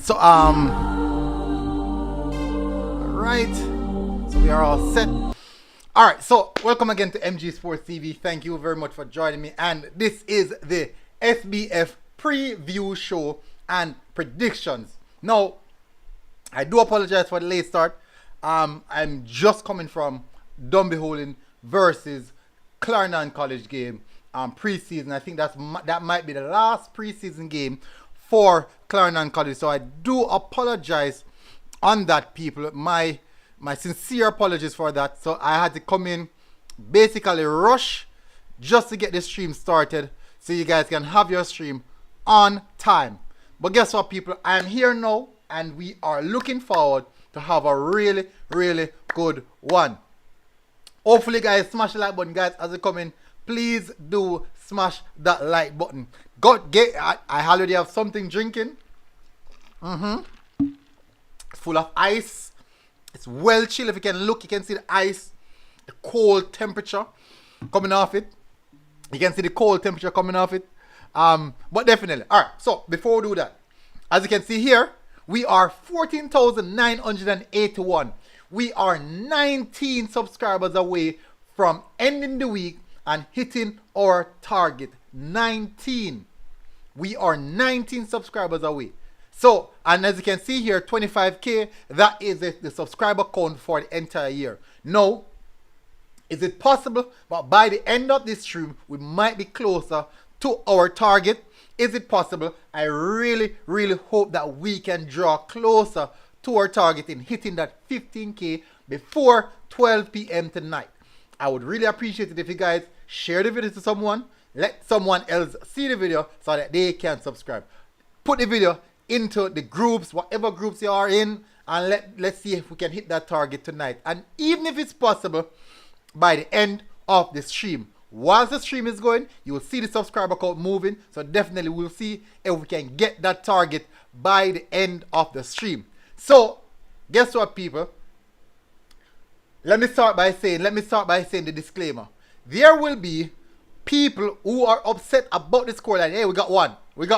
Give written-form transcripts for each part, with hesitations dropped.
So right, so we are all set. All right, so welcome again to MG Sports TV. Thank you very much for joining me, and this is the SBF preview show and predictions. Now, I do apologize for the late start. I'm just coming from Dunbeholding versus Clarendon College game preseason. I think that might be the last preseason game for Clarendon College. So I do apologize on that, people. My sincere apologies for that. So I had to come in, basically rush just to get the stream started so you guys can have your stream on time. But guess what, people? I'm here now, and we are looking forward to have a really, really good one. Hopefully, guys, smash the like button, guys, as you come in. Please do smash that like button. I already have something drinking. It's full of ice. It's well chilled. If you can look, you can see the ice, the cold temperature coming off it. You can see the cold temperature coming off it. But definitely. All right. So before we do that, as you can see here, we are 14,981. We are 19 subscribers away from ending the week and hitting our target. 19. We are 19 subscribers away. So, and as you can see here, 25K, that is the subscriber count for the entire year. Now, is it possible? But by the end of this stream, we might be closer to our target. Is it possible? I really, really hope that we can draw closer to our target in hitting that 15K before 12 p.m. tonight. I would really appreciate it if you guys share the video to someone. Let someone else see the video so that they can subscribe. Put the video into the groups, whatever groups you are in, and let's see if we can hit that target tonight. And even if it's possible, by the end of the stream, whilst the stream is going, you will see the subscriber count moving. So definitely we'll see if we can get that target by the end of the stream. So guess what, people? Let me start by saying the disclaimer. There will be people who are upset about the scoreline. Hey, we got one, people.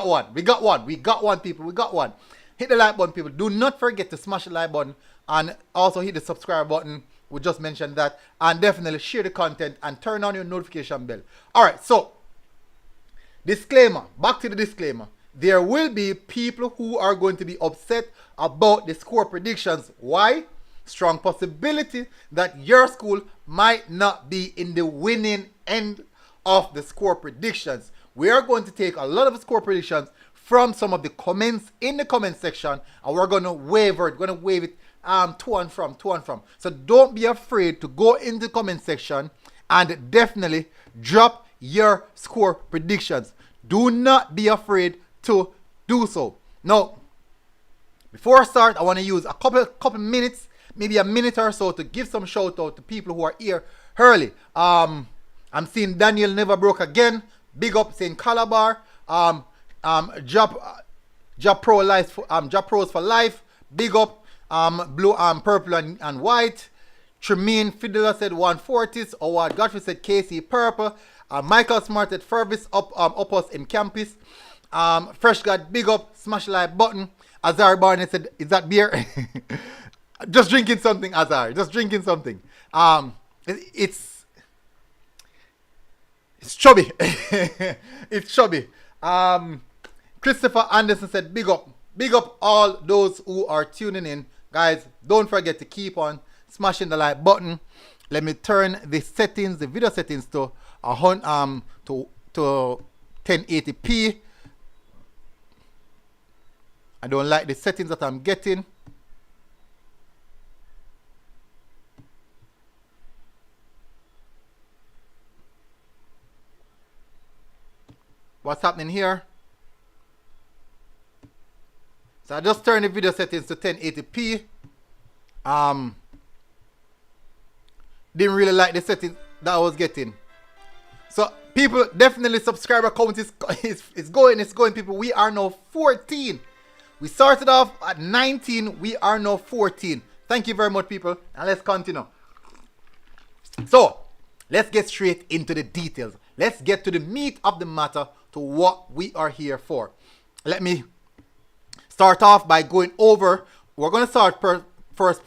Hit the like button, people. Do not forget to smash the like button and also hit the subscribe button. We just mentioned that. And definitely share the content and turn on your notification bell. Alright, so disclaimer. Back to the disclaimer. There will be people who are going to be upset about the score predictions. Why? Strong possibility that your school might not be in the winning end of the score predictions. We are going to take a lot of score predictions from some of the comments in the comment section, and we're going to wave it. We're going to wave it to and from. So don't be afraid to go in the comment section and definitely drop your score predictions. Do not be afraid to do so. Now, before I start, I want to use a couple minutes, maybe a minute or so, to give some shout out to people who are here early. I'm seeing Daniel Never Broke Again. Big up, saying Calabar. Job Pros for Life. Big up. Blue, purple and white. Tremaine Fiddler said 140s. Howard Godfrey said KC Purple. Michael Smart at Fervis up us in campus. Fresh God, big up. Smash the like button. Azar Barnett said, is that beer? Just drinking something, Azar. Just drinking something. It's chubby. It's chubby. Christopher Anderson said, big up. Big up all those who are tuning in. Guys, don't forget to keep on smashing the like button. Let me turn the settings, the video settings to 1080p. I don't like the settings that I'm getting. What's happening here? So I just turned the video settings to 1080p. Didn't really like the settings that I was getting. So people, definitely subscriber count is going, people. We are now 14. We started off at 19. We are now 14. Thank you very much, people. And let's continue. So let's get straight into the details. Let's get to the meat of the matter, to what we are here for. Let me start off by going over. We're going to start first.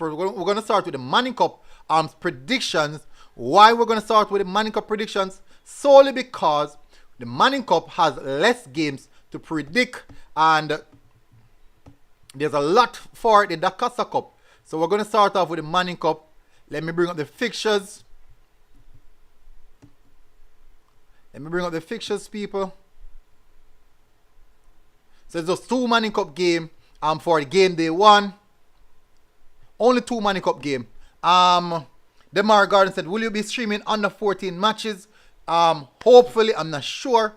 We're going to start with the Manning Cup predictions. Why we're going to start with the Manning Cup predictions? Solely because the Manning Cup has less games to predict, and there's a lot for the Dakasa Cup. So we're going to start off with the Manning Cup. Let me bring up the fixtures. People. So there's just 2 Manning Cup game for the game day 1. Only 2 Manning Cup game. Demar Garden said, will you be streaming under 14 matches? Hopefully, I'm not sure.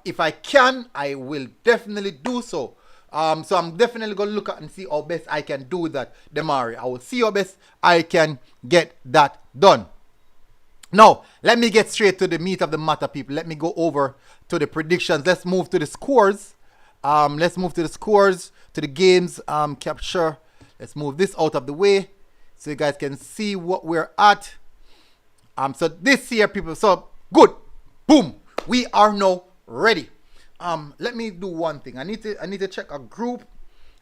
If I can, I will definitely do so. So I'm definitely going to look at and see how best I can do that, Demari. I will see how best I can get that done. Now, let me get straight to the meat of the matter, people. Let me go over to the predictions. Let's move to the scores. To the games capture. Let's move this out of the way so you guys can see what we're at. So this here, people. So good. Boom. We are now ready. Let me do one thing. I need to check a group.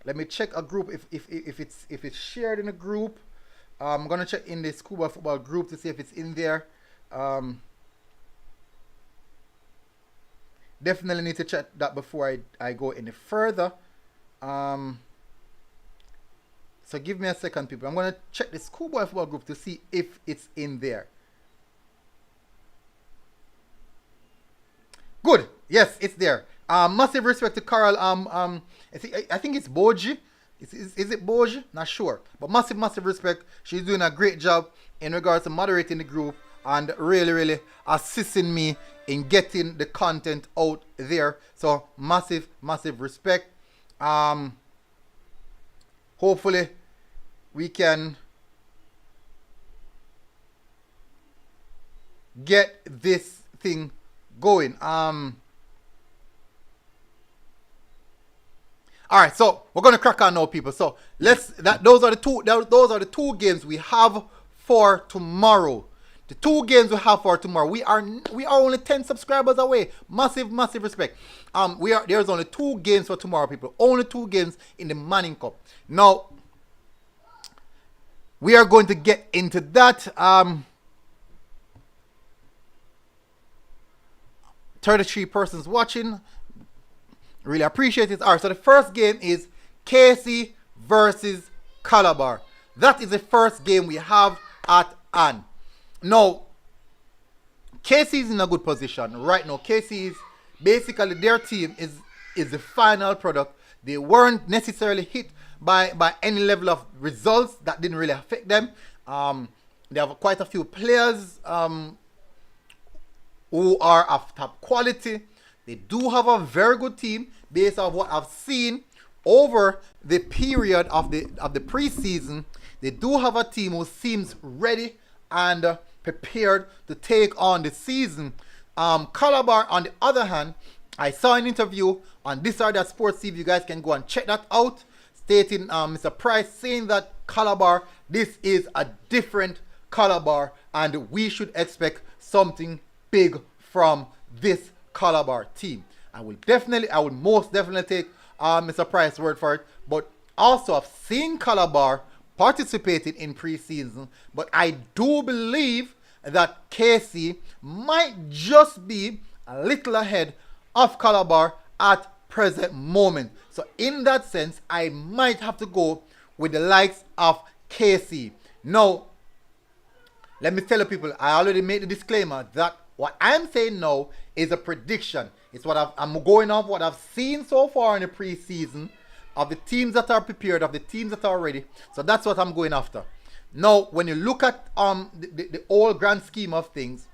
Let me check a group if it's shared in a group. I'm gonna check in the Scuba Football group to see if it's in there. Definitely need to check that before I go any further. So give me a second, people. I'm gonna check the Schoolboy Football group to see if it's in there. Good. Yes, it's there. Massive respect to Carol. I think it's Bogle. Is it Bogle? Not sure. But massive respect. She's doing a great job in regards to moderating the group and really assisting me in getting the content out there. So massive respect. Hopefully we can get this thing going. All right, so we're gonna crack on now, people. So those are the two games we have for tomorrow. The 2 games we have for tomorrow. We are only 10 subscribers away. Massive respect. There's only 2 games for tomorrow, people. Only 2 games in the Manning Cup. Now we are going to get into that. 33 persons watching. Really appreciate it. All right, so the first game is KC versus Calabar. That is the first game we have at hand. Now, KC is in a good position right now. KC is basically, their team is the final product. They weren't necessarily hit by any level of results that didn't really affect them. They have quite a few players who are of top quality. They do have a very good team based on what I've seen over the period of the preseason. They do have a team who seems ready and prepared to take on the season. Calabar, on the other hand, I saw an interview on This or That Sports TV. You guys can go and check that out, stating Mr. Price saying that Calabar, this is a different Calabar, and we should expect something big from this Calabar team. I will most definitely take Mr. Price's word for it. But also, I've seen Calabar participating in preseason, but I do believe that KC might just be a little ahead of Calabar at present moment. So in that sense, I might have to go with the likes of KC. Now, let me tell you, people, I already made the disclaimer that what I'm saying now is a prediction. It's what I'm going off what I've seen so far in the preseason of the teams that are prepared, of the teams that are ready. So that's what I'm going after. Now, when you look at the whole grand scheme of things,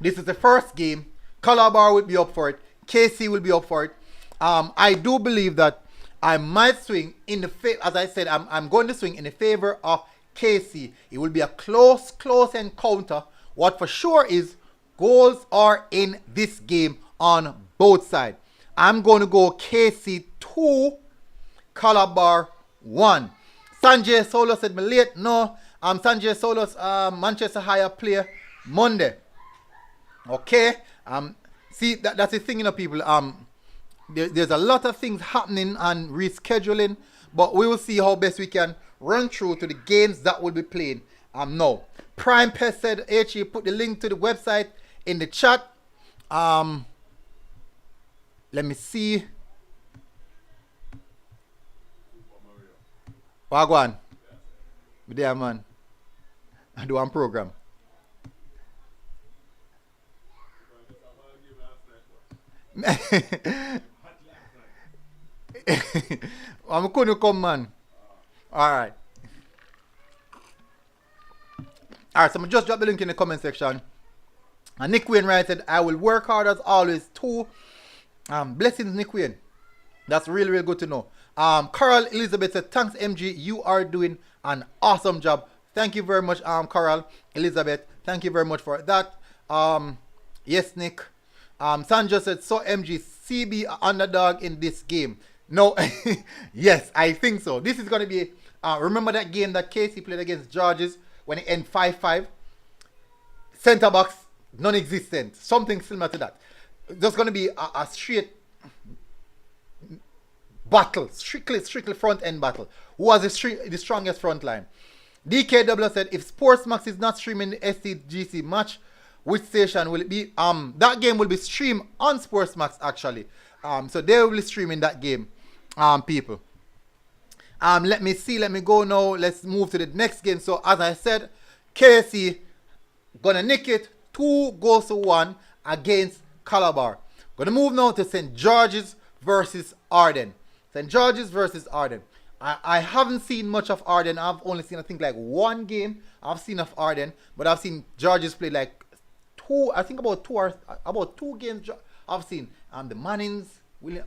this is the first game. Calabar will be up for it. KC will be up for it. I do believe that I might swing in the favor. As I said, I'm going to swing in the favor of KC. It will be a close encounter. What for sure is goals are in this game on both sides. I'm going to go KC 2, Calabar 1. Sanjay Solo said me late. No, Sanjay Solo's Manchester Higher player Monday. Okay. See, that's the thing, you know, people. there's a lot of things happening and rescheduling, but we will see how best we can run through to the games that will be playing. No. Prime Pest said, HE, put the link to the website in the chat. Let me see. Wagwan. There, man. I do one program. I'm going to come, man. Alright. Alright, so I'm just drop the link in the comment section. And Nick Wayne said, I will work hard as always too. Blessings, Nick Wayne. That's really, really good to know. Carol Elizabeth said, thanks, MG. You are doing an awesome job. Thank you very much, Carol Elizabeth. Thank you very much for that. Yes, Nick. Sandra said, so MG, CB underdog in this game. No, yes, I think so. This is going to be, remember that game that Casey played against Georges when it ended 5-5? Center box, non-existent. Something similar to that. There's going to be a straight battle, strictly front end battle. Who has the strongest front line? DKW said, if Sportsmax is not streaming the STGC match, which station will it be? That game will be streamed on Sportsmax actually. So they will be streaming that game, people. Let me see. Let me go now. Let's move to the next game. So as I said, KC gonna nick it 2-1 against Calabar. Gonna move now to St. George's versus Arden. St. George's versus Arden. I haven't seen much of Arden. I've only seen, I think, like one game I've seen of Arden, but I've seen George's play like about two games I've seen. The Mannings, the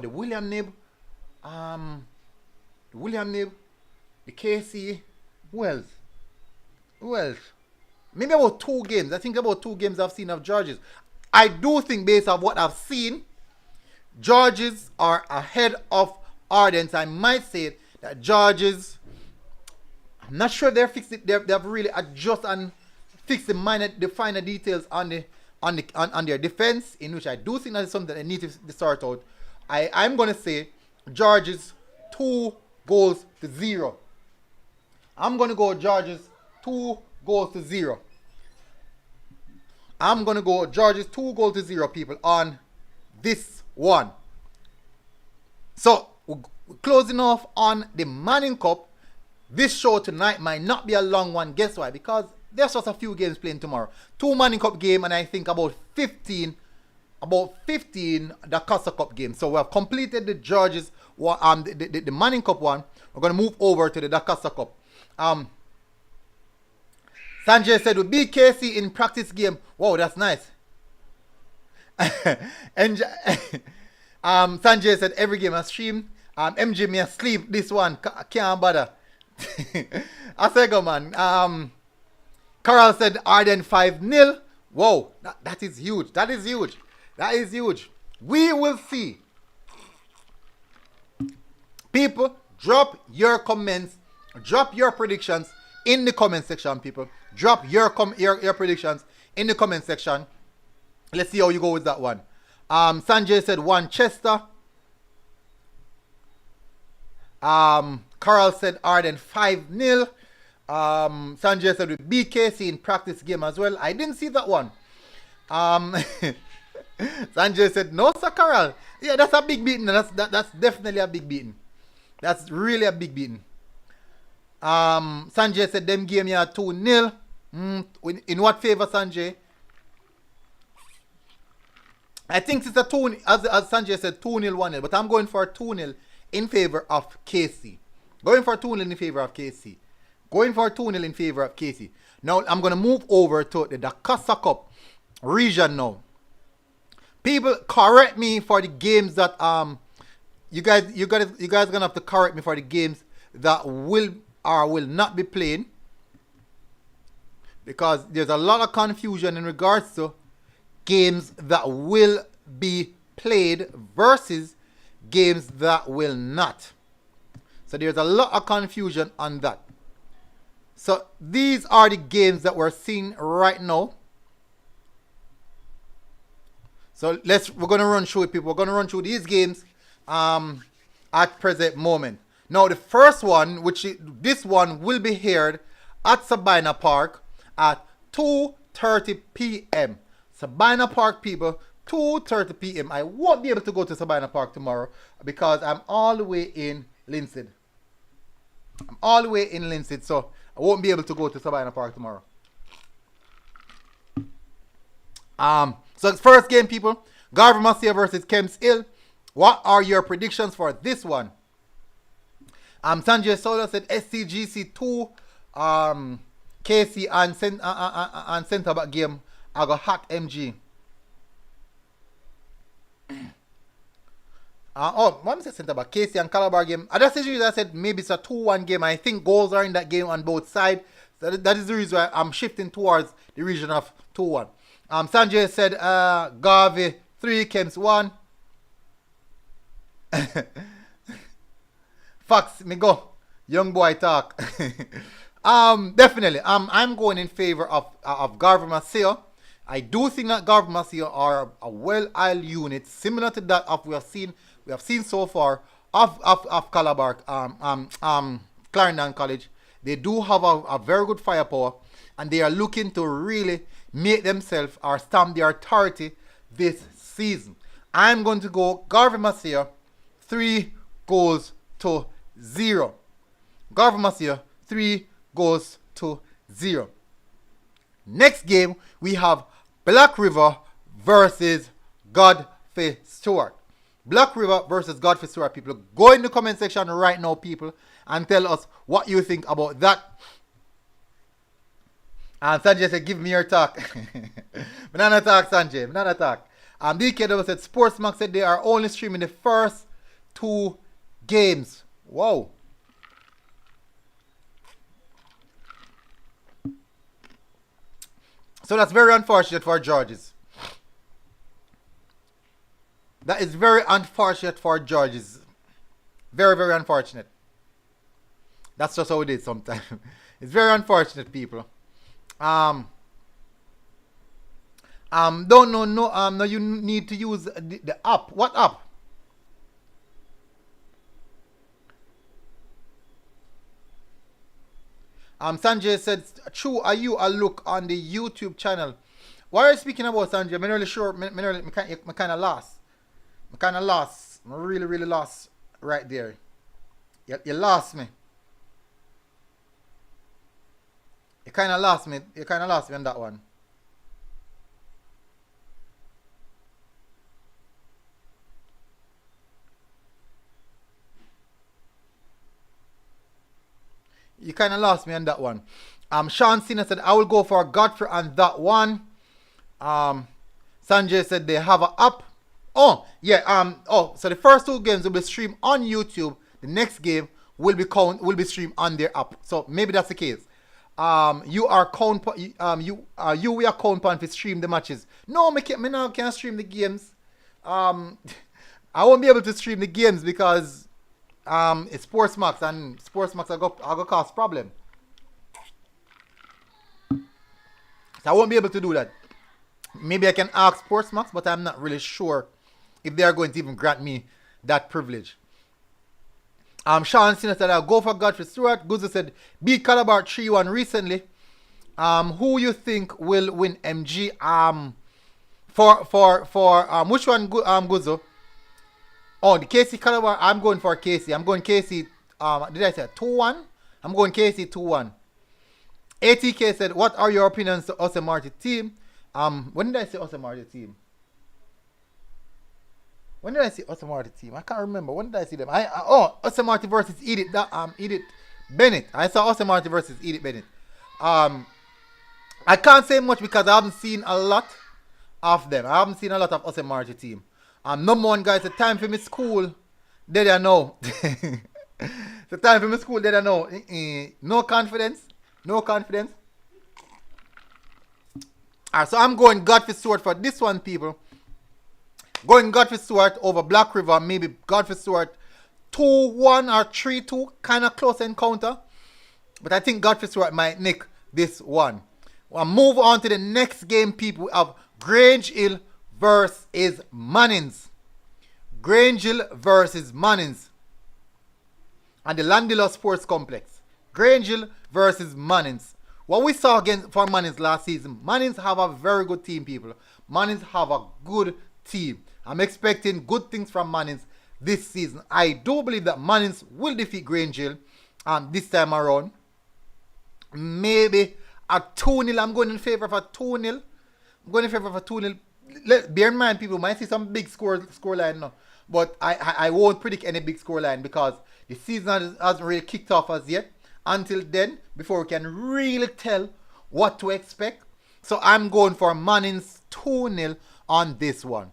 William Nib, the KC, who else? Maybe about 2 games. I think about 2 games I've seen of George's. I do think based on what I've seen, George's are ahead of Ardent. I might say that George's, I'm not sure they're fixed it. They've really adjusted and fixed the finer details on their defense, in which I do think that is something that they need to sort out. I'm gonna say George's 2-0. I'm gonna go George's 2-0. I'm gonna go George's 2-0, people, on this one. So we're closing off on the Manning Cup. This show tonight might not be a long one. Guess why? Because there's just a few games playing tomorrow. 2 Manning Cup game, and I think about 15 the Casa Cup game. So we have completed the George's one, the Manning Cup one. We're gonna move over to the Casa Cup. Sanjay said, with BKC in practice game. Wow, that's nice. And Sanjay said, every game I stream. MJ me asleep. This one can't bother. I say go, man. Carl said Arden 5-0. Whoa, that is huge. That is huge. We will see. People, drop your comments, drop your predictions in the comment section, people. Drop your predictions in the comment section. Let's see how you go with that one. Sanjay said 1 Chester. Carl said Arden 5-0. Sanjay said with BKC in practice game as well. I didn't see that one. Sanjay said no, sir, Carl. Yeah, that's a big beating. That's definitely a big beating. That's really a big beating. Sanjay said them game here 2-0. In what favor, Sanjay? I think it's a 2, as Sanjay said, 2-0, 1-0. But I'm going for 2-0 in favor of KC. Going for 2-0 in favor of KC. Now I'm gonna move over to the Casa Cup region now. People, correct me for the games that you guys gonna have to correct me for the games that will or will not be playing, because there's a lot of confusion in regards to games that will be played versus games that will not. So there's a lot of confusion on that. So these are the games that we're seeing right now. So we're gonna run through it, people. We're gonna run through these games at present moment. Now the first one, this one will be aired at Sabina Park at 2:30 p.m. Sabina Park, people, 2:30 p.m. I won't be able to go to Sabina Park tomorrow because I'm all the way in Linstead. So I won't be able to go to Sabina Park tomorrow. So first game, people, Garvey Masia versus Kemps Hill. What are your predictions for this one? Sanjay Sola said SCGC 2, KC and centre back game. I got hot MG. One said centre back, KC and Calabar game. Other series I said maybe it's a 2-1 game. I think goals are in that game on both sides. So that is the reason why I'm shifting towards the region of 2-1. Sanjay said Garvey 3, Kemps 1. Fox, me go. Young boy talk. Definitely. I'm going in favor of Garvey Masia. I do think that Garvey Masia are a well-oiled unit, similar to that of we have seen so far of Calabar, Clarendon College. They do have a very good firepower, and they are looking to really make themselves or stamp their authority this season. I'm going to go Garvey Masia 3-0. Garvey Masia 3-0. Next game we have Black River versus Godfrey Stewart. Black River versus Godfrey Stewart, people. Go in the comment section right now, people, and tell us what you think about that. And Sanjay said, give me your talk. Banana talk, Sanjay. Banana talk. DKW said, Sportsmax said they are only streaming the first 2 games. Wow. So that's very unfortunate for Georges. That is very unfortunate for Georges. Very, very unfortunate. That's just how it is sometimes. It's very unfortunate, people. Don't know, no, you need to use the app. What app? Sanjay said, true, are you a look on the YouTube channel? Why are you speaking about, Sanjay? I'm not really sure. I'm kind of lost. I'm really, really lost right there. You lost me. You kind of lost me. You kind of lost me on that one. You kind of lost me on that one. Sean Cena said, I will go for Godfrey on that one. Sanjay said they have an app. Oh, yeah. So the first 2 games will be streamed on YouTube. The next game will be streamed on their app. So maybe that's the case. You are count you we are count on to stream the matches. No, me now can't stream the games. I won't be able to stream the games because it's Sportsmax, and Sportsmax I go cause problem. So I won't be able to do that. Maybe I can ask Sportsmax, but I'm not really sure if they are going to even grant me that privilege. Sean Cena said I'll go for Godfrey Stewart. Guzo said beat Calabar 3-1 recently. Who you think will win MG? For which one, Guzo? Oh, the KC Calabar. I'm going for KC. I'm going KC. Did I say 2-1? I'm going KC 2-1. ATK said, what are your opinions to Osemarty team? When did I say Osemarty team? When did I see Osemarty team? I can't remember. When did I see them? Osemarty versus Edith Bennett. I saw Osemarty versus Edith Bennett. I can't say much because I haven't seen a lot of them. I haven't seen a lot of Osemarty team. Number one, guys, the time for me school. Did I know? The time for me school. Did I know? No confidence. No confidence. Alright, so I'm going Godfrey Stewart for this one, people. Going Godfrey Stewart over Black River. Maybe Godfrey Stewart 2-1 or 3-2. Kind of close encounter. But I think Godfrey Stewart might nick this one. We'll move on to the next game, people. We have Grange Hill versus Mannings. Grangeville versus Mannings. And the Landila Sports Complex. Grangeville versus Mannings. What we saw against for Mannings last season, Mannings have a very good team, people. Mannings have a good team. I'm expecting good things from Mannings this season. I do believe that Mannings will defeat Grangeville this time around. Maybe a 2-0. I'm going in favor of a 2-0. I'm going in favor of a 2-0. Bear in mind, people might see some big score line now. But I won't predict any big score line because the season hasn't really kicked off as yet. Until then, before we can really tell what to expect. So I'm going for Mannings 2-0 on this one.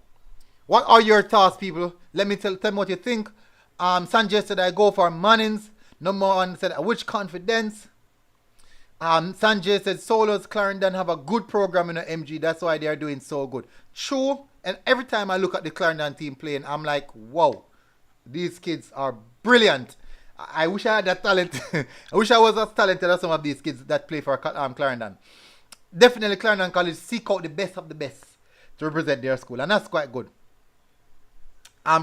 What are your thoughts, people? Let me tell me what you think. Sanjay said I go for Mannings. Number one said which confidence. Sanjay said Solos Clarendon have a good program in the MG. That's why they are doing so good. True. And every time I look at the Clarendon team playing, I'm like, wow, these kids are brilliant. I wish I had that talent. I wish I was as talented as some of these kids that play for Clarendon. Definitely Clarendon College seek out the best of the best to represent their school. And that's quite good.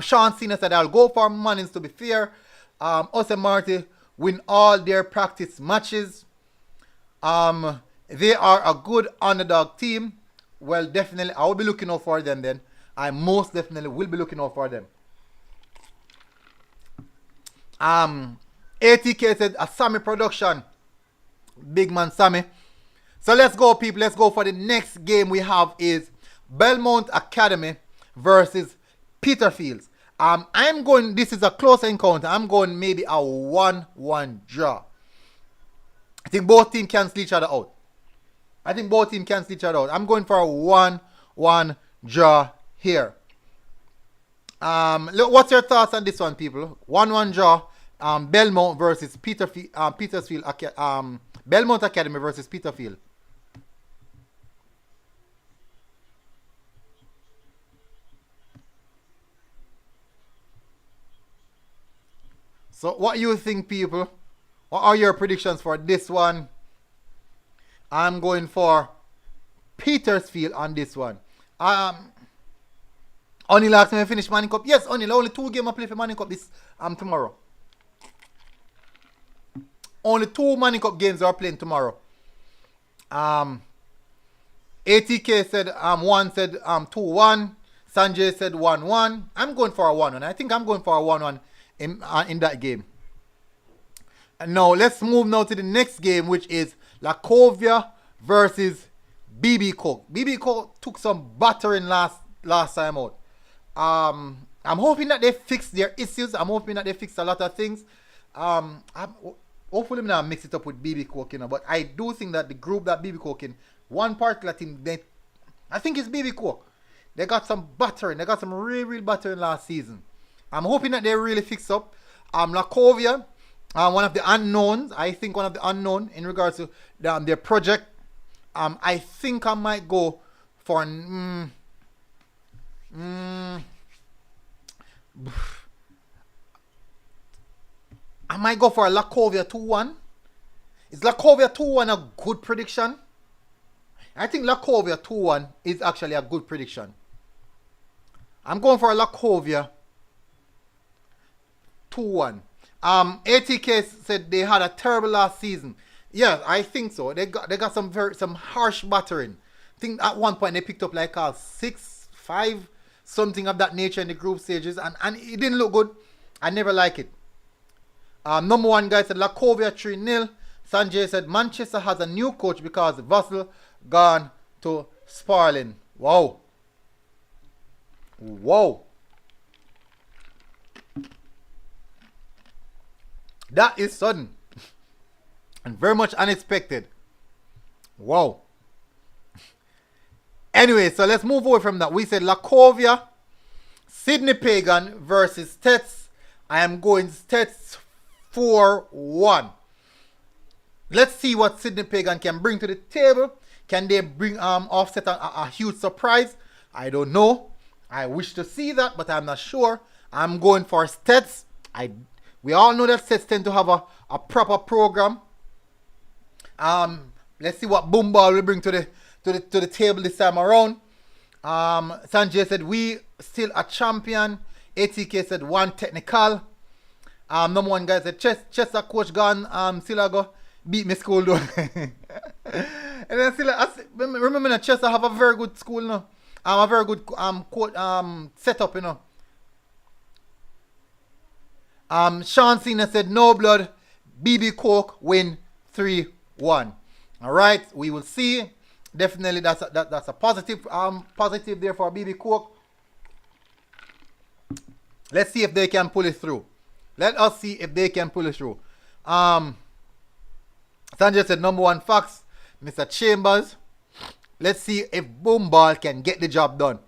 Sean Cena said, I'll go for Mannings to be fair. Ose Marty win all their practice matches. They are a good underdog team. Well, definitely, I will be looking out for them then. I most definitely will be looking out for them. ATK said a Sammy production. Big man Sammy. So let's go, people. Let's go for the next game we have is Belmont Academy versus Peterfields. I'm going, this is a close encounter. I'm going maybe a 1-1 draw. I think both teams cancel each other out. I'm going for a 1-1 draw here. Look, what's your thoughts on this one, people? 1-1 draw. Belmont versus Petersfield. Belmont Academy versus Peterfield. So what you think, people? What are your predictions for this one? I'm going for Petersfield on this one. Only asked me to finish Manning Cup. Yes, only 2 games I play for Manning Cup this tomorrow. Only 2 Manning Cup games are playing tomorrow. ATK said one said 2-1. Sanjay said 1-1. I'm going for a 1-1. I think I'm going for a 1-1 in that game. And now let's move now to the next game, which is Lacovia versus BB Cook. BB Cook took some battering last time out. I'm hoping that they fix their issues. I'm hoping that they fix a lot of things. Hopefully I'm not mix it up with BB Cook, you know. But I do think that the group that BB Cook in, one particular team, I think it's BB Cook. They got some battering. They got some real battering last season. I'm hoping that they really fix up. Lacovia, one of the unknowns. I think one of the unknown in regards to their project. I think I might go for I might go for a Lacovia 2-1. Is Lacovia 2-1 a good prediction? I think Lacovia 2-1 is actually a good prediction. I'm going for a Lacovia 2-1. ATK said they had a terrible last season. Yeah, I think so. They got some harsh battering. I think at one point they picked up like a 6-5, something of that nature in the group stages, and it didn't look good. I never like it. Number one guy said Lacovia 3-0. Sanjay said Manchester has a new coach because Vassal gone to Sparling. Wow. That is sudden and very much unexpected. Wow. Anyway, so let's move away from that. We said Lacovia, Sydney Pagan versus Stets. I am going Stets 4-1. Let's see what Sydney Pagan can bring to the table. Can they bring offset a huge surprise? I don't know. I wish to see that, but I'm not sure. I'm going for Stets. We all know that Stets tend to have a proper program. Let's see what Boomball will bring to the table this time around. Sanjay said, we still a champion. ATK said, one technical. Number one guy said, Chester coach gone. Still go beat me school though. And then still, remember that Chester have a very good school now. A very good coach, setup, you know. Sean Cena said, no blood. BB Coke win 3-1. All right, we will see. Definitely, that's a positive positive there for BB Coke. Let's see if they can pull it through. Let us see if they can pull it through. Sanjay said number one facts, Mr. Chambers. Let's see if Boomball can get the job done.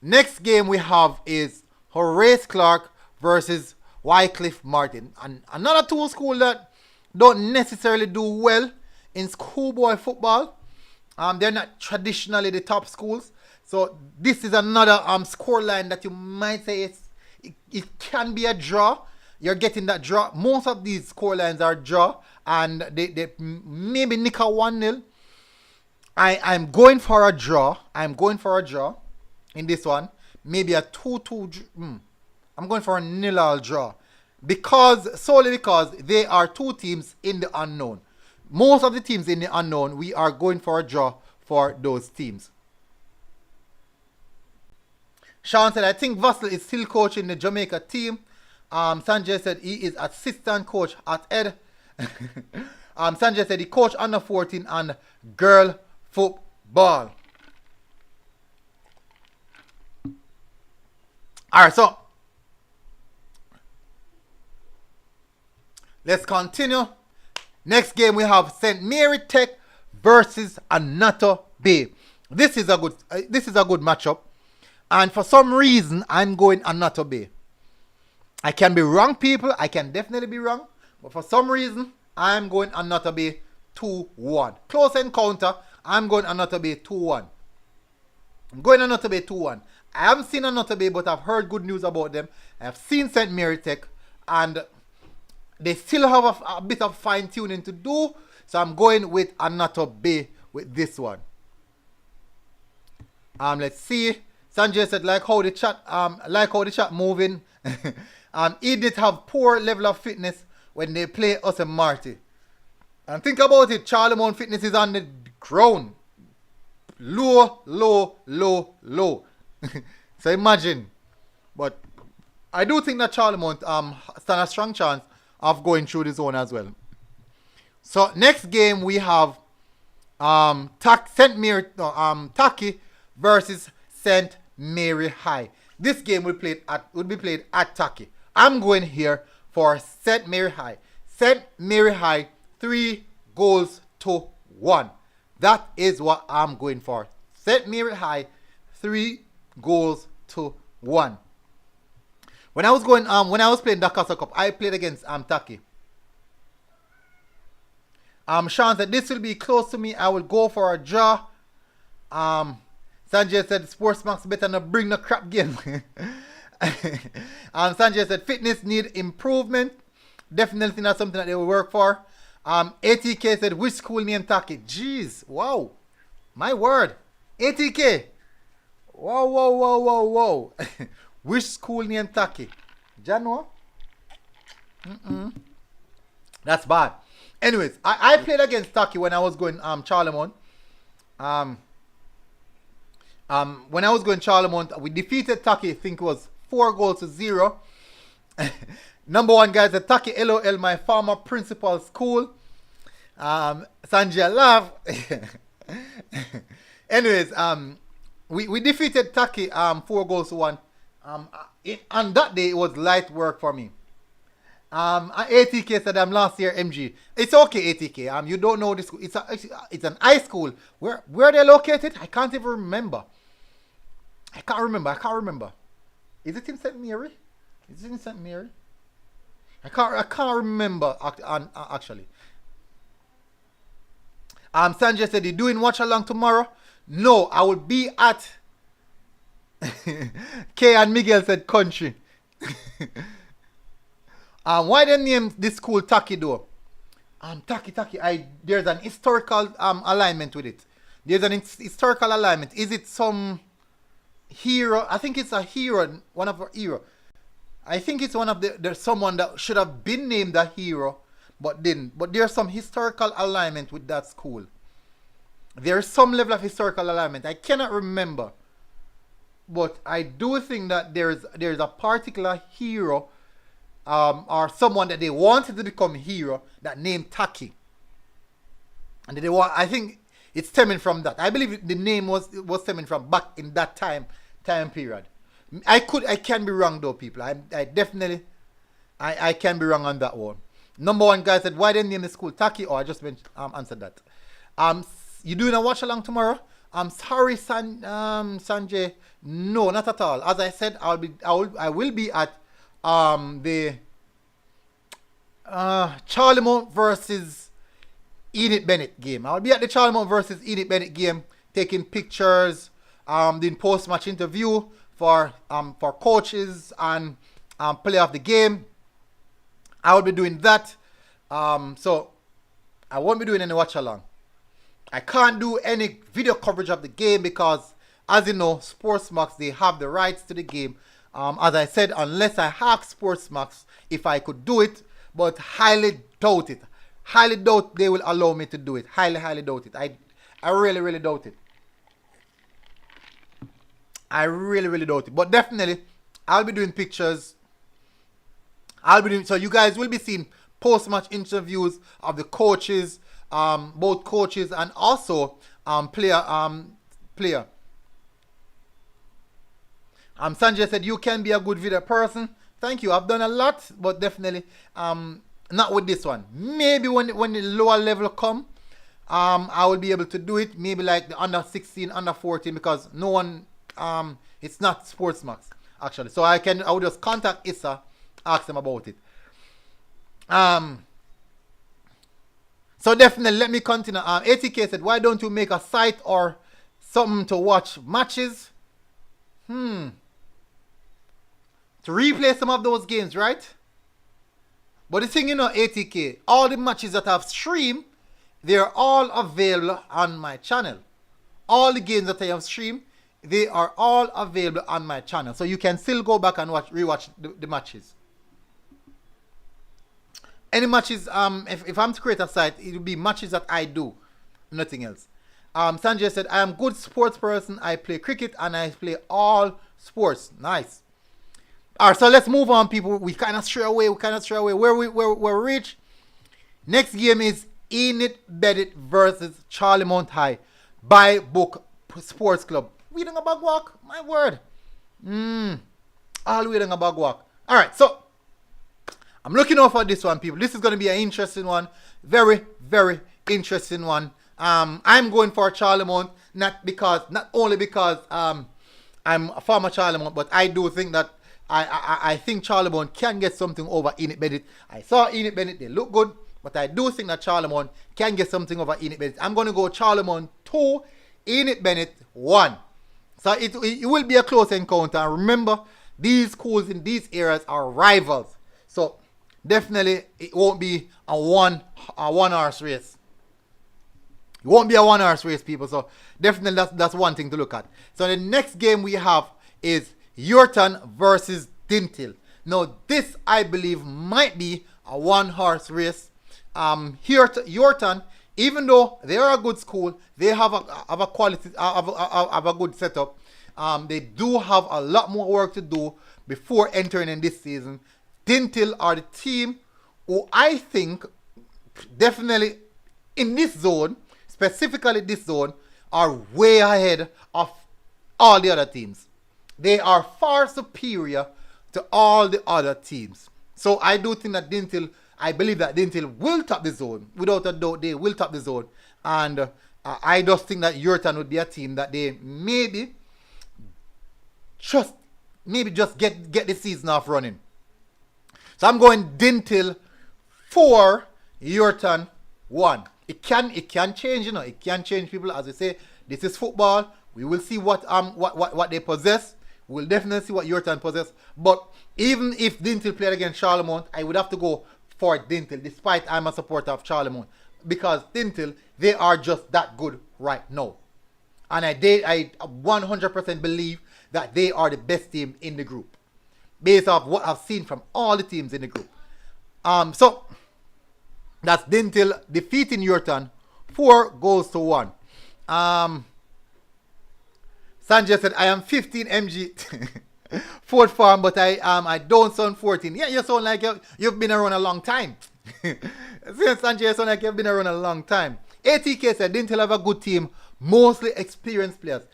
Next game we have is Horace Clark versus Wycliffe Martin. And another two school that don't necessarily do well in schoolboy football. They're not traditionally the top schools. So this is another scoreline that you might say it can be a draw. You're getting that draw. Most of these scorelines are draw. And they maybe nick a 1-0. I'm going for a draw. I'm going for a draw in this one. Maybe a 2-2. I'm going for a 0-0 draw. Solely because they are two teams in the unknown. Most of the teams in the unknown, we are going for a draw for those teams. Sean said, I think Vassell is still coaching the Jamaica team. Sanjay said he is assistant coach at Ed. Sanjay said he coached under 14 and girl football. Alright, so let's continue. Next game we have St. Mary Tech versus Anato Bay. This is a good matchup, and for some reason I'm going Anato Bay. I can be wrong, people. I can definitely be wrong, but for some reason I'm going Anato Bay 2-1. Close encounter. I'm going Anato Bay 2-1. I'm going Anato Bay 2-1. I haven't seen Anato Bay, but I've heard good news about them. I've seen St. Mary Tech, and they still have a bit of fine-tuning to do. So I'm going with Anato Bay with this one. Let's see. Sanjay said, like how the chat moving. He did have poor level of fitness when they play us and Marty. And think about it, Charlemont fitness is on the ground. Low. So imagine. But I do think that Charlemont stand a strong chance of going through the zone as well. So next game we have St. Mary Taki versus St. Mary High. This game will be played at Taki. I'm going here for St. Mary High. St. Mary High 3-1. That is what I'm going for. St. Mary High 3-1. When I was playing the Casa Cup, I played against Taki. Sean said this will be close to me. I will go for a draw. Sanjay said Sportsmax better not bring the crap game. Sanjay said fitness need improvement. Definitely not something that they will work for. ATK said which school named Taki? Jeez, wow, my word, ATK. Whoa. Which school named Taki? Jano? That's bad. Anyways, I played against Taki when I was going Charlemont. When I was going Charlemont, we defeated Taki. I think it was 4-0. Number one, guys, the Taki LOL, my former principal school. Sanjay laugh. Anyways, we defeated Taki 4-1. On that day, it was light work for me. ATK said I'm last year MG. It's okay, ATK. You don't know this school. It's an high school. Where are they located? I can't even remember. I can't remember. Is it in St. Mary? Is it in St. Mary? I can't remember actually. Sanjay said, you doing watch along tomorrow? No, I will be at Kay and Miguel said country. Why they name this school Taki though? Taki. There's an historical alignment with it. There's an historical alignment. Is it some hero. I think it's a hero, one of our hero. I think it's one of there's someone that should have been named a hero, but didn't. But there's some historical alignment with that school. There's some level of historical alignment. I cannot remember, but I do think that there's a particular hero, or someone that they wanted to become a hero that named Taki, and they want. I think it's stemming from that. I believe the name was stemming from back in that time period. I can be wrong though, people. I definitely I can be wrong on that one. Number one guy said, why didn't name the school Taki? Oh, I just answered that. You doing a watch along tomorrow? I'm sorry, Sanjay. No, not at all. As I said, I will be at the Charlemont versus Enid Bennett game. I'll be at the Charlemont versus Enid Bennett game, taking pictures, doing post-match interview for coaches and player of the game. I will be doing that. So I won't be doing any watch along. I can't do any video coverage of the game because, as you know, Sportsmax, they have the rights to the game. As I said, unless I ask Sportsmax if I could do it, but highly doubt it. Highly doubt they will allow me to do it. Highly, highly doubt it. I really, really doubt it. I really, really doubt it. But definitely, I'll be doing pictures. So you guys will be seeing post-match interviews of the coaches, both coaches and also player. Sanjay said, you can be a good video person. Thank you. I've done a lot, but definitely not with this one. Maybe when the lower level come, I will be able to do it. Maybe like the under 16, under 14, because no one, it's not Sportsmax actually. So I will just contact Issa, ask them about it. So definitely let me continue. ATK said, why don't you make a site or something to watch matches? To replay some of those games, right? But the thing, ATK, all the matches that I've streamed, they're all available on my channel. All the games that I have streamed, they are all available on my channel. So you can still go back and rewatch the matches. Any matches, if I'm to create a site, it will be matches that I do, nothing else. Sanjay said, I am a good sports person. I play cricket and I play all sports. Nice. All right, so let's move on, people. We kind of stray away. Where we reach. Next game is Enid Bennett versus Charlemont High by Book Sports Club. We don't a bag walk, my word. All we don't a bag walk. All right, so I'm looking out for this one, people. This is going to be an interesting one. Very, very interesting one. I'm going for Charlemont, not only because I'm a former Charlemont, but I do think that I think Charlemont can get something over Enid Bennett. I saw Enid Bennett, they look good, but I do think that Charlemont can get something over Enid Bennett. I'm going to go Charlemont 2, Enid Bennett 1. So it will be a close encounter. And remember, these schools in these areas are rivals. So definitely it won't be a one horse race. It won't be a one horse race, people. So definitely that's one thing to look at. So the next game we have is Yorton versus Dintil. Now this, I believe, might be a one horse race. Yorton, even though they are a good school, they have a quality, have a good setup. They do have a lot more work to do before entering in this season. Dintil are the team who I think definitely in this zone, specifically this zone, are way ahead of all the other teams. They are far superior to all the other teams. So I do think that I believe that Dintil will top the zone. Without a doubt, they will top the zone. And I just think that Yorton would be a team that they maybe just get the season off running. So I'm going Dintil 4, Yorton 1. It can change, It can change, people. As we say, this is football. We will see what they possess. We'll definitely see what Yorton possess. But even if Dintil played against Charlemont, I would have to go for Dintil, despite I'm a supporter of Charlemont. Because Dintil, they are just that good right now. And I 100% believe that they are the best team in the group, based off what I've seen from all the teams in the group. So that's Dintil defeating Yorton 4-1. Sanjay said, I am 15 mg fourth farm, but I don't sound 14. Yeah, you sound like you've been around a long time. Sanjay, you sound like you've been around a long time. ATK said, Dintil have a good team, mostly experienced players.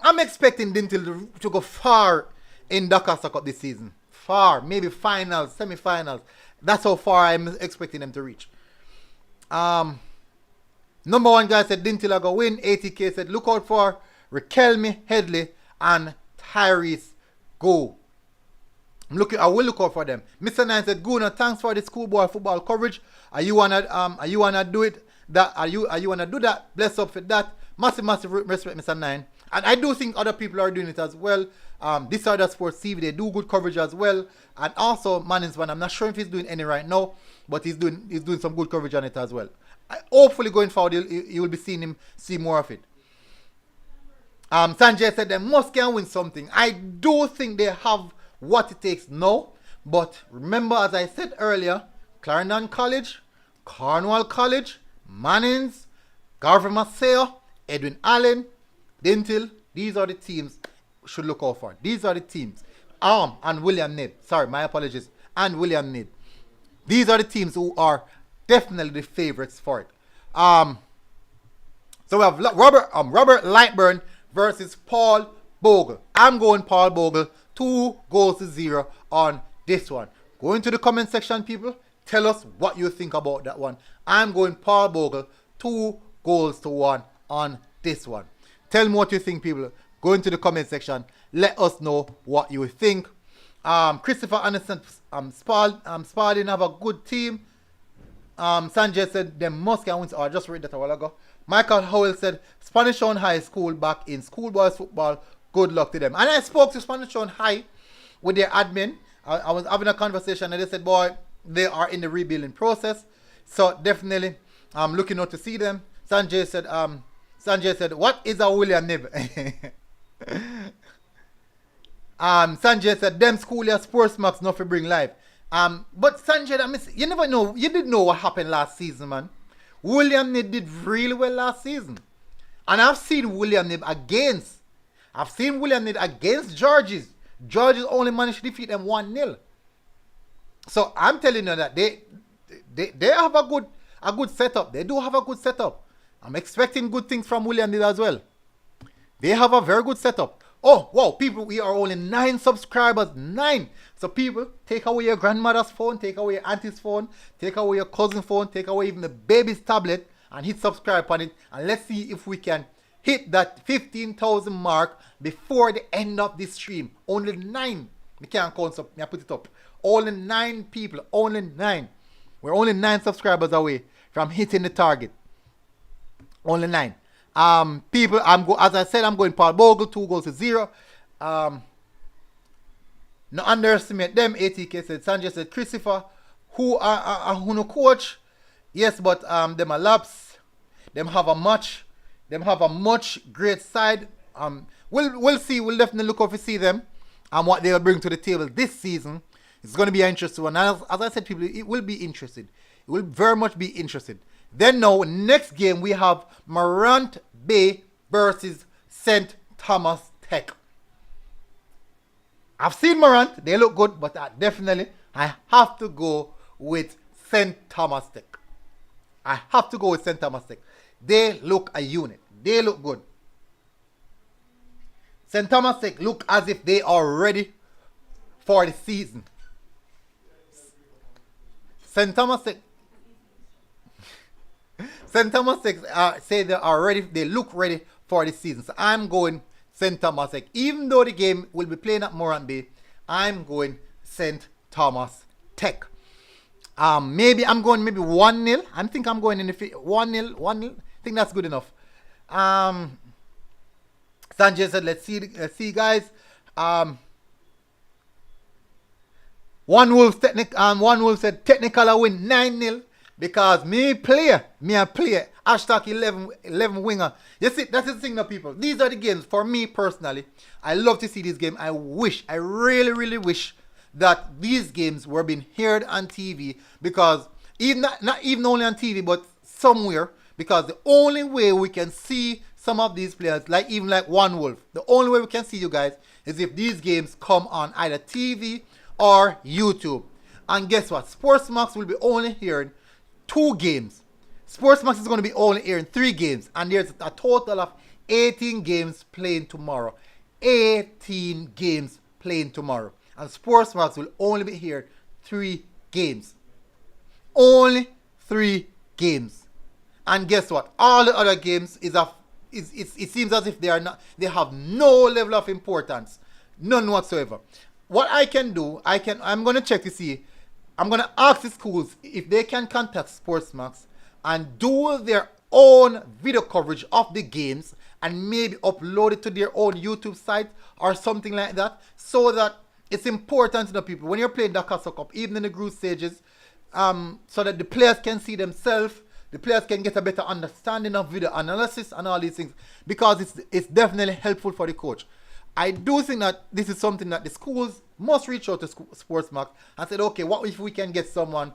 I'm expecting Dintil to go far in Dakar Cup this season. Far, maybe finals, semi-finals. That's how far I'm expecting them to reach. Number one guy said Dintil are going to win. ATK said, look out for Riquelme, Headley, and Tyrese Go. I will look out for them. Mr. Nine said, Guna, thanks for the schoolboy football coverage. Are you wanna do it? Are you wanna do that? Bless up for that. Massive respect, Mr. Nine. And I do think other people are doing it as well. This other sports TV, they do good coverage as well. And also Manningsman, I'm not sure if he's doing any right now, but he's doing some good coverage on it as well. Hopefully going forward, you will be seeing him see more of it. Sanjay said they must can win something. I do think they have what it takes now. But remember, as I said earlier, Clarendon College, Cornwall College, Mannings, Garvin Maceo, Edwin Allen, Dintil, these are the teams should look out for. These are the teams. And William Ned. Sorry, my apologies. And William Ned. These are the teams who are definitely the favorites for it. So we have Robert Lightburn versus Paul Bogle. I'm going Paul Bogle 2-0 on this one. Go into the comment section, people. Tell us what you think about that one. I'm going Paul Bogle 2-1 on this one. Tell me what you think, people. Go into the comment section. Let us know what you think. Christopher Anderson, Spalding have a good team. Sanjay said they must get wins. Oh, I just read that a while ago. Michael Howell said Spanish Town High School back in schoolboys football. Good luck to them. And I spoke to Spanish Town High with their admin. I was having a conversation and they said, boy, they are in the rebuilding process. So definitely I'm looking out to see them. Sanjay said, what is a William Nib? Sanjay said, them school your sports max not for bring life. But Sanjay, you never know. You didn't know what happened last season, man. William Nib did really well last season. And I've seen William Nib against Georges. Georges only managed to defeat them 1-0. So I'm telling you that they have a good setup. They do have a good setup. I'm expecting good things from William Nib as well. They have a very good setup. Oh, wow, people, we are only 9 subscribers. 9. So people, take away your grandmother's phone, take away your auntie's phone, take away your cousin's phone, take away even the baby's tablet and hit subscribe on it. And let's see if we can hit that 15,000 mark before the end of this stream. Only 9. We can't count, so I put it up. Only 9 people. Only 9. We're only 9 subscribers away from hitting the target. Only 9. People, as I said, I'm going Paul Bogle 2-0. No underestimate them. ATK said, Sanjay said, Christopher, who no coach? Yes, but them a laps. Them have a much great side. We'll see. We'll definitely look out to see them and what they'll bring to the table this season. It's going to be an interesting one. As I said, people, it will be interested. It will very much be interested. Then now, next game, we have Morant Bay versus St. Thomas Tech. I've seen Morant. They look good, but I have to go with St. Thomas Tech. I have to go with St. Thomas Tech. They look a unit. They look good. St. Thomas Tech look as if they are ready for the season. St. Thomas Tech say they are ready. They look ready for the season. So I'm going St. Thomas Tech. Even though the game will be playing at Morant Bay, I'm going St. Thomas Tech. Maybe I'm going 1-0. I think I'm going in the 1-0. 1-0. I think that's good enough. Sanjay said, let's see, guys. One Wolf said technical a win 9-0. Because me a play. Hashtag 11 winger. You see, that's the thing now, people. These are the games, for me personally, I love to see these games. I really, really wish that these games were being heard on TV, because even not even only on TV, but somewhere, because the only way we can see some of these players, like even like One Wolf, the only way we can see you guys is if these games come on either TV or YouTube. And guess what? Sportsmax will be only hearing 2 games. Sportsmax is going to be only airing 3 games, and there's a total of 18 games playing tomorrow. 18 games playing tomorrow. And Sportsmax will only be here 3 games. Only 3 games. And guess what? All the other games it seems as if they have no level of importance. None whatsoever. What I can do, I'm gonna check to see. I'm gonna ask the schools if they can contact Sportsmax and do their own video coverage of the games and maybe upload it to their own YouTube site or something like that, so that it's important to the people when you're playing the Casa Cup, even in the group stages, so that the players can see themselves, the players can get a better understanding of video analysis and all these things, because it's definitely helpful for the coach. I do think that this is something that the schools must reach out to Sportsmax and say, okay, what if we can get someone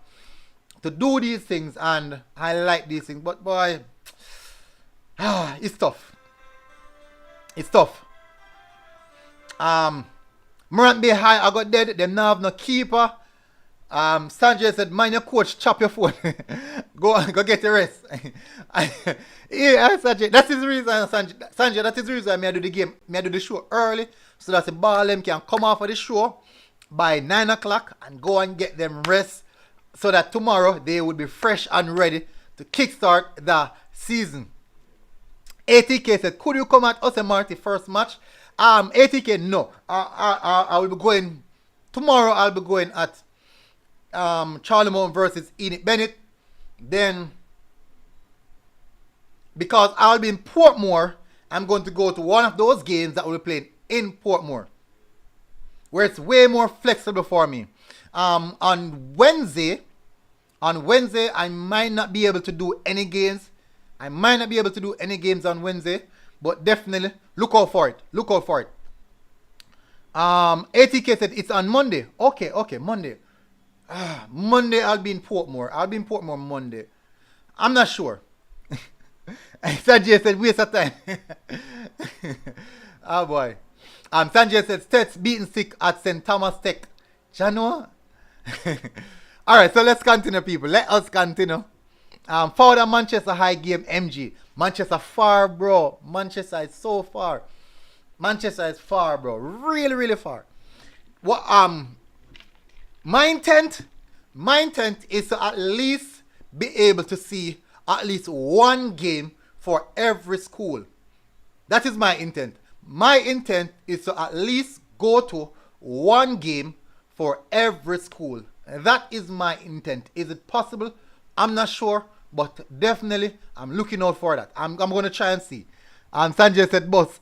to do these things and highlight these things? But boy, it's tough. It's tough. Morant Bay High, I got dead. Them now have no keeper. Sanjay said, mind your coach, chop your phone. go get the rest. Yeah, Sanjay, that's his reason, Sanjay, that is the reason I do the game. I do the show early, so that the ball them can come off of the show by 9 o'clock and go and get them rest, so that tomorrow they would be fresh and ready to kickstart the season. ATK said, could you come at us and Marty first match? ATK, no. I will be going tomorrow. I'll be going at Charlemont versus Enid Bennett. Then, because I'll be in Portmore, I'm going to go to one of those games that will be played in Portmore, where it's way more flexible for me. On Wednesday, I might not be able to do any games. on Wednesday, but definitely look out for it. ATK said it's on Monday. Okay, Monday. Monday I'll be in Portmore Monday. I'm not sure. Sanjay said waste of time. Oh boy. Sanjay said Stats beaten sick at St. Thomas Tech. Jano. Alright, so let's continue, people. Let us continue. Further Manchester High game MG. Manchester far, bro. Manchester is so far. Manchester is far, bro. Really, really far. What my intent is to at least be able to see at least one game for every school. That is my intent. My intent is to at least go to one game for every school. That is my intent. Is it possible? I'm not sure, but definitely I'm looking out for that. I'm going to try and see. Sanjay said, boss.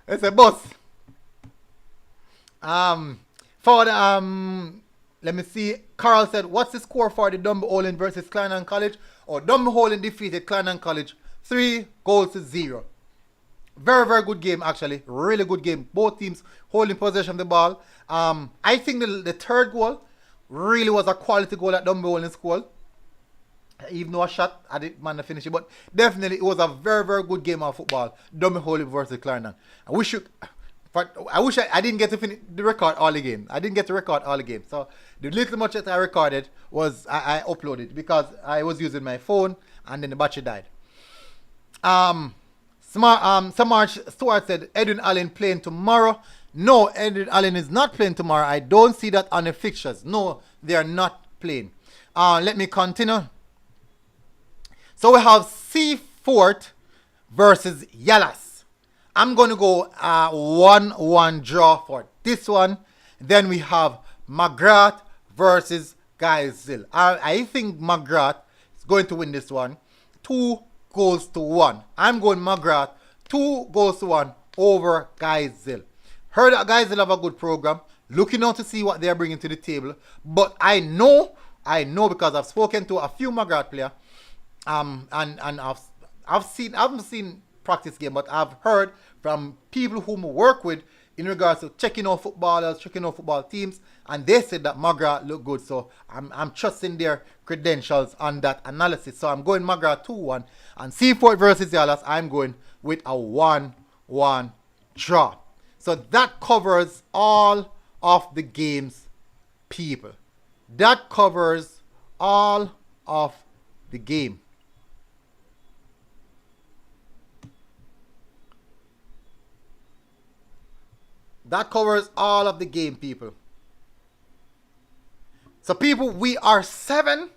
It's a boss. Let me see. Carl said, what's the score for the Dumbarton versus Clarendon College? Dumbarton defeated Clarendon College 3-0. Very, very good game, actually. Really good game. Both teams holding possession of the ball. I think the third goal really was a quality goal that Dumbarton scored. Even though a shot, I didn't manage to finish it. But definitely, it was a very, very good game of football. Dumbarton versus Clarendon. I wish I didn't get to finish the record all again. So the little much that I recorded was I uploaded because I was using my phone and then the battery died. Samarch Stewart said Edwin Allen playing tomorrow. No, Edwin Allen is not playing tomorrow. I don't see that on the fixtures. No, they are not playing. Let me continue. So we have Seafort versus Yallas. I'm going to go 1-1 draw for this one. Then we have McGrath versus Guysill. I think McGrath is going to win this one. 2-1. I'm going McGrath 2-1 over Guysill. Heard that Guysill have a good program. looking out to see what they're bringing to the table. But I know because I've spoken to a few Magrat players, and I haven't seen practice game, but I've heard from people whom I work with in regards to checking out footballers, checking out football teams, and they said that Magrat look good. So I'm trusting their credentials on that analysis. So I'm going Magrat 2-1, and Seaford versus Dallas, I'm going with a 1-1 draw. So that covers all of the games, people. That covers all of the game. That covers all of the game, people. So, people, we are seven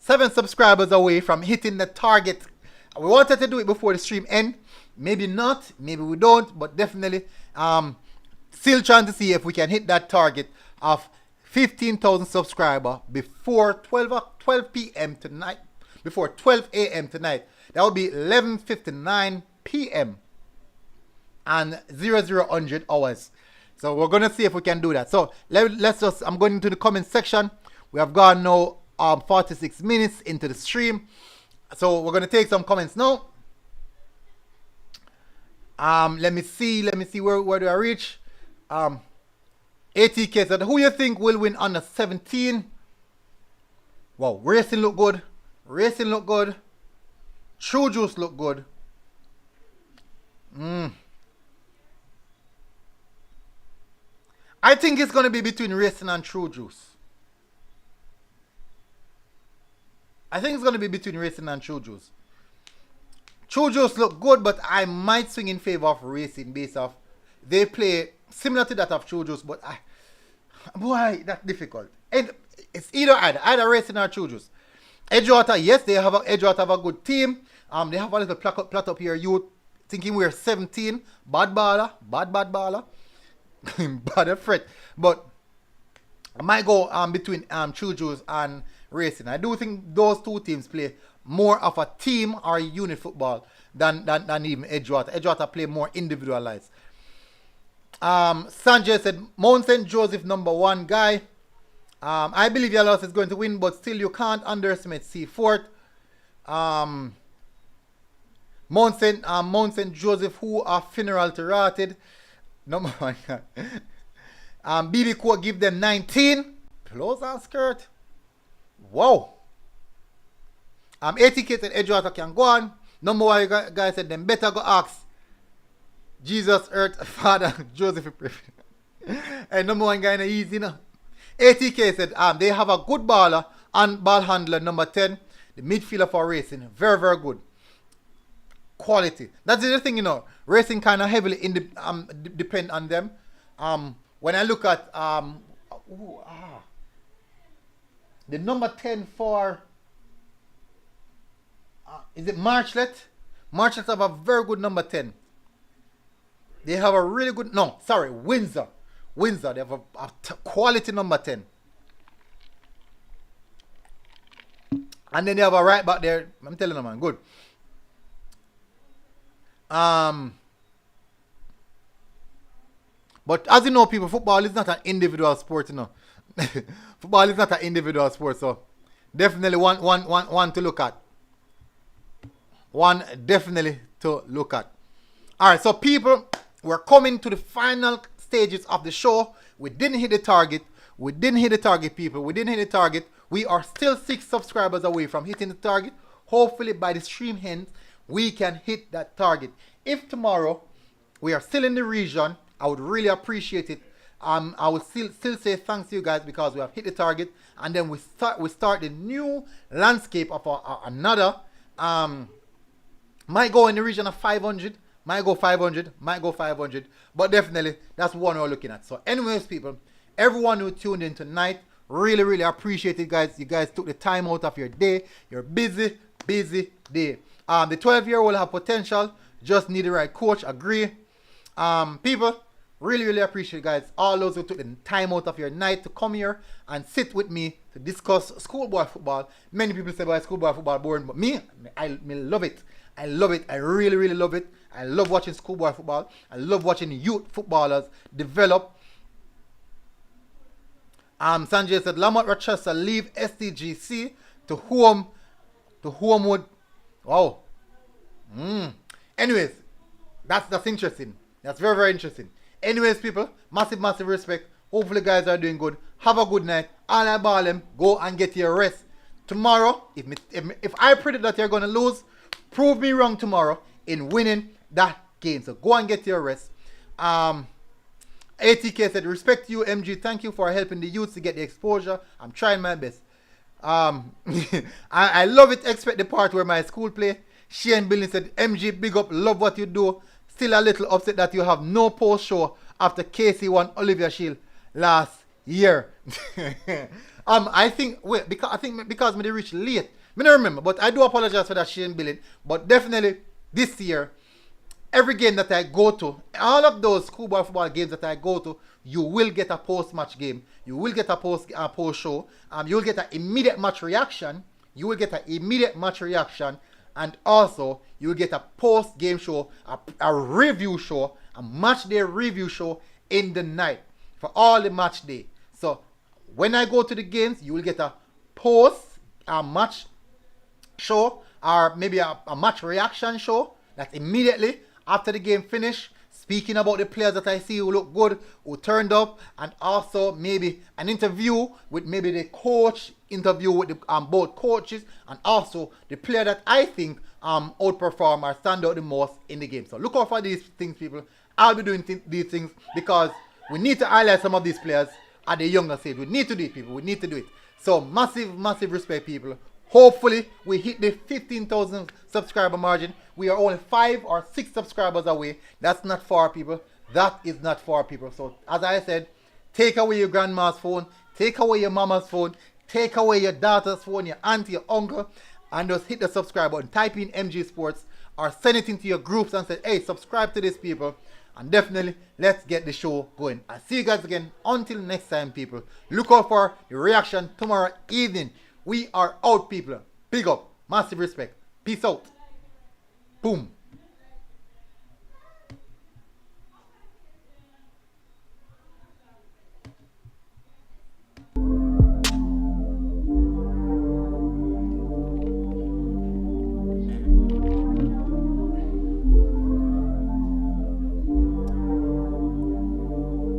subscribers away from hitting the target. We wanted to do it before the stream end. Maybe not, maybe we don't, but definitely still trying to see if we can hit that target of 15,000 subscribers before 12 p.m. tonight, before 12 a.m. tonight. That will be 11:59 p.m. and 0000 hours. So we're gonna see if we can do that. So let's just, I'm going into the comment section. We have gone now 46 minutes into the stream. So we're gonna take some comments now. Let me see where do I reach? ATK said, who you think will win under 17? Wow, Racing look good. True Juice look good. I think it's going to be between Racing and True Juice. True Juice look good, but I might swing in favor of Racing based off they play similar to that of True Juice, but boy, that's difficult. And it's either Racing or True Juice. Edgewater, yes, Edgewater have a good team. They have a little plot up here. You thinking we're 17, bad baller, bad threat. But I might go between True Juice and Racing. I do think those two teams play more of a team or unit football than even Edgewater. Edgewater play more individualized. Sanjay said Mount St. Joseph '1 guy. I believe Yalos is going to win, but still you can't underestimate Seaford. Mount St. Joseph, who are funeral to rotted. Number 1 guy. BB Court give them 19. Close and skirt. Wow. ATK said Edgewater can go on. Number 1 guy said them better go ask Jesus, Earth, Father, Joseph. And number 1 guy in the easy, you know. ATK said they have a good baller and ball handler, number 10. The midfielder for Racing. Very, very good. Quality. That's the thing, you know. Racing kind of heavily depend on them. When I look at the number 10 for is it Marchlet? Marchlet have a very good number 10. They have a really good Windsor. They have a quality number 10. And then they have a right back there. I'm telling them, man, good. But as you know, people, football is not an individual sport, you know. Football is not an individual sport, so definitely one to look at. One definitely to look at. Alright, so people, we're coming to the final stages of the show. We didn't hit the target. People. We didn't hit the target. We are still 6 subscribers away from hitting the target. Hopefully by the stream end, we can hit that target. If tomorrow we are still in the region, I would really appreciate it. I would still say thanks to you guys because we have hit the target, and then we start the new landscape of another. Might go in the region of 500. Might go 500. But definitely, that's one we're looking at. So anyways, people, everyone who tuned in tonight, really appreciate it, guys. You guys took the time out of your day. Your busy day. The 12-year-old have potential. Just need the right coach. Agree. People, really appreciate it, guys. All those who took the time out of your night to come here and sit with me to discuss schoolboy football. Many people say, well, schoolboy football boring, but me, I love it. I love it. I really, really love it. I love watching schoolboy football. I love watching youth footballers develop. Sanjay said, Lamont Rochester leave STGC to Homewood. Wow. Anyways, that's interesting. That's very, very interesting. Anyways, people, massive, massive respect. Hopefully, guys are doing good. Have a good night. All I ball them, go and get your rest. Tomorrow, if I predict that you're going to lose, prove me wrong tomorrow in winning that game. So go and get your rest. ATK said, respect you, MG. Thank you for helping the youths to get the exposure. I'm trying my best. I love it. Expect the part where my school play. Shane Billy said, MG, big up. Love what you do. Still a little upset that you have no post show after KC won Olivia Shield last year. I think because me reached late. Me don't remember, but I do apologize for that, Shane Billy. But definitely this year, every game that I go to, all of those schoolboy football games that I go to, you will get a post-match game. You will get a post show. You will get an immediate match reaction. And also, you will get a post-game show, a review show, a match day review show in the night for all the match day. So, when I go to the games, you will get a match show, or maybe a match reaction show that immediately after the game finish, speaking about the players that I see who look good, who turned up, and also maybe an interview with maybe the coach, interview with the, both coaches, and also the player that I think outperform or stand out the most in the game. So look out for these things, people. I'll be doing these things because we need to highlight some of these players at the younger stage. We need to do it, people. We need to do it. So massive, massive respect, people. Hopefully, we hit the 15,000 subscriber margin. We are only 5 or 6 subscribers away. That's not far, people. That is not far, people. So, as I said, take away your grandma's phone. Take away your mama's phone. Take away your daughter's phone, your auntie, your uncle. And just hit the subscribe button. Type in MG Sports or send it into your groups and say, hey, subscribe to this, people. And definitely, let's get the show going. I'll see you guys again. Until next time, people. Look out for the reaction tomorrow evening. We are out, people. Big up. Massive respect. Peace out. Boom.